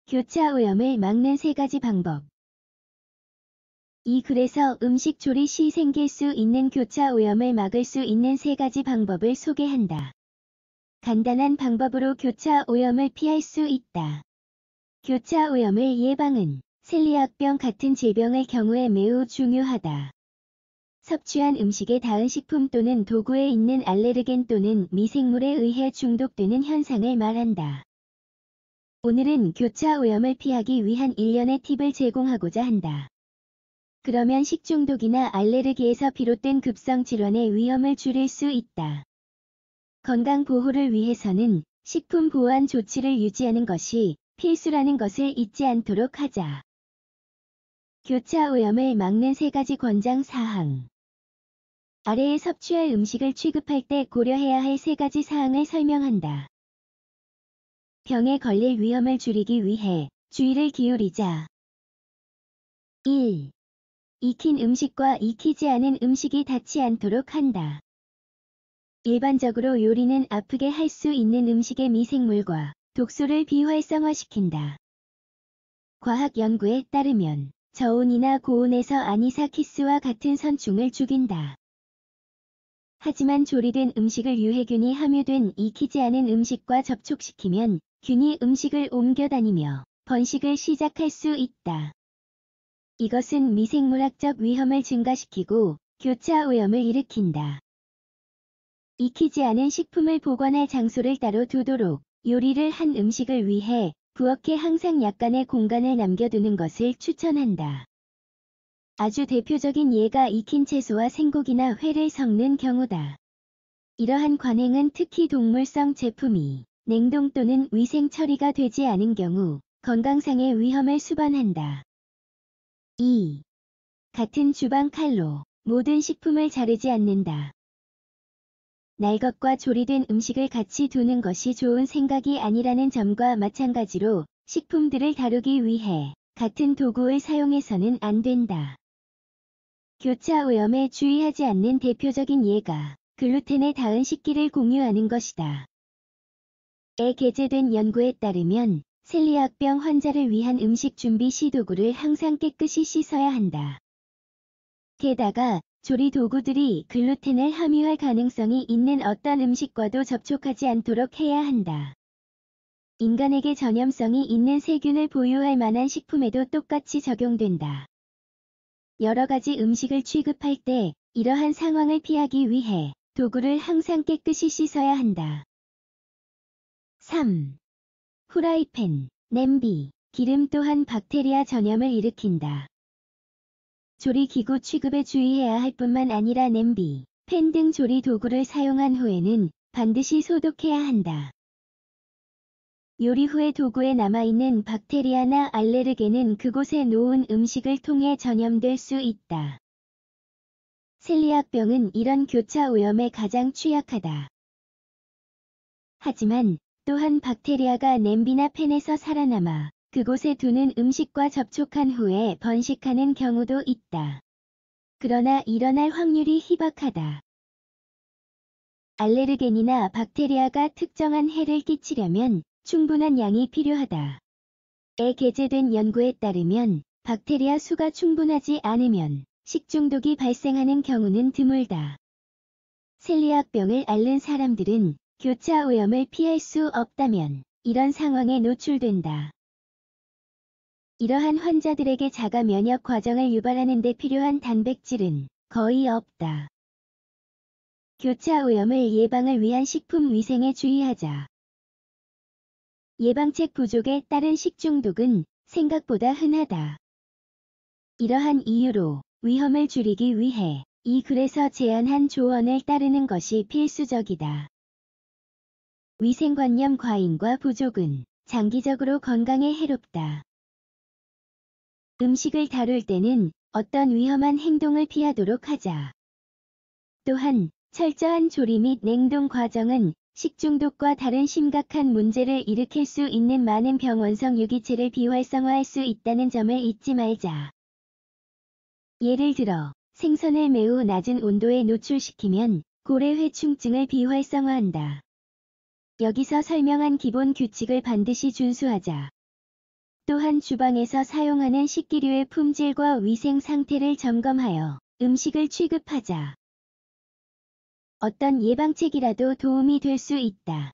교차 오염을 막는 3가지 방법. 이 글에서 음식 조리 시 생길 수 있는 교차 오염을 막을 수 있는 3가지 방법을 소개한다. 간단한 방법으로 교차 오염을 피할 수 있다. 교차 오염을 예방은 셀리악병 같은 질병의 경우에 매우 중요하다. 섭취한 음식에 닿은 식품 또는 도구에 있는 알레르겐 또는 미생물에 의해 중독되는 현상을 말한다. 오늘은 교차 오염을 피하기 위한 일련의 팁을 제공하고자 한다. 그러면 식중독이나 알레르기에서 비롯된 급성 질환의 위험을 줄일 수 있다. 건강 보호를 위해서는 식품 보안 조치를 유지하는 것이 필수라는 것을 잊지 않도록 하자. 교차 오염을 막는 3가지 권장 사항. 아래에 섭취할 음식을 취급할 때 고려해야 할 3가지 사항을 설명한다. 병에 걸릴 위험을 줄이기 위해 주의를 기울이자. 1. 익힌 음식과 익히지 않은 음식이 닿지 않도록 한다. 일반적으로 요리는 아프게 할 수 있는 음식의 미생물과 독소를 비활성화시킨다. 과학 연구에 따르면 저온이나 고온에서 아니사키스와 같은 선충을 죽인다. 하지만 조리된 음식을 유해균이 함유된 익히지 않은 음식과 접촉시키면 균이 음식을 옮겨다니며 번식을 시작할 수 있다. 이것은 미생물학적 위험을 증가시키고 교차 오염을 일으킨다. 익히지 않은 식품을 보관할 장소를 따로 두도록 요리를 한 음식을 위해 부엌에 항상 약간의 공간을 남겨두는 것을 추천한다. 아주 대표적인 예가 익힌 채소와 생고기나 회를 섞는 경우다. 이러한 관행은 특히 동물성 제품이 냉동 또는 위생 처리가 되지 않은 경우 건강상의 위험을 수반한다. 2. 같은 주방 칼로 모든 식품을 자르지 않는다. 날 것과 조리된 음식을 같이 두는 것이 좋은 생각이 아니라는 점과 마찬가지로 식품들을 다루기 위해 같은 도구를 사용해서는 안 된다. 교차 오염에 주의하지 않는 대표적인 예가 글루텐에 닿은 식기를 공유하는 것이다. 에 게재된 연구에 따르면 셀리악병 환자를 위한 음식 준비 시 도구를 항상 깨끗이 씻어야 한다. 게다가 조리 도구들이 글루텐을 함유할 가능성이 있는 어떤 음식과도 접촉하지 않도록 해야 한다. 인간에게 전염성이 있는 세균을 보유할 만한 식품에도 똑같이 적용된다. 여러 가지 음식을 취급할 때 이러한 상황을 피하기 위해 도구를 항상 깨끗이 씻어야 한다. 3. 후라이팬, 냄비, 기름 또한 박테리아 전염을 일으킨다. 조리기구 취급에 주의해야 할 뿐만 아니라 냄비, 팬 등 조리 도구를 사용한 후에는 반드시 소독해야 한다. 요리 후에 도구에 남아있는 박테리아나 알레르겐은 그곳에 놓은 음식을 통해 전염될 수 있다. 셀리악병은 이런 교차 오염에 가장 취약하다. 하지만 또한 박테리아가 냄비나 팬에서 살아남아 그곳에 두는 음식과 접촉한 후에 번식하는 경우도 있다. 그러나 일어날 확률이 희박하다. 알레르겐이나 박테리아가 특정한 해를 끼치려면 충분한 양이 필요하다. 에 게재된 연구에 따르면 박테리아 수가 충분하지 않으면 식중독이 발생하는 경우는 드물다. 셀리악병을 앓는 사람들은 교차 오염을 피할 수 없다면 이런 상황에 노출된다. 이러한 환자들에게 자가 면역 과정을 유발하는 데 필요한 단백질은 거의 없다. 교차 오염을 예방을 위한 식품 위생에 주의하자. 예방책 부족에 따른 식중독은 생각보다 흔하다. 이러한 이유로 위험을 줄이기 위해 이 글에서 제안한 조언을 따르는 것이 필수적이다. 위생관념 과잉과 부족은 장기적으로 건강에 해롭다. 음식을 다룰 때는 어떤 위험한 행동을 피하도록 하자. 또한 철저한 조리 및 냉동 과정은 식중독과 다른 심각한 문제를 일으킬 수 있는 많은 병원성 유기체를 비활성화할 수 있다는 점을 잊지 말자. 예를 들어 생선을 매우 낮은 온도에 노출시키면 고래회충증을 비활성화한다. 여기서 설명한 기본 규칙을 반드시 준수하자. 또한 주방에서 사용하는 식기류의 품질과 위생 상태를 점검하여 음식을 취급하자. 어떤 예방책이라도 도움이 될 수 있다.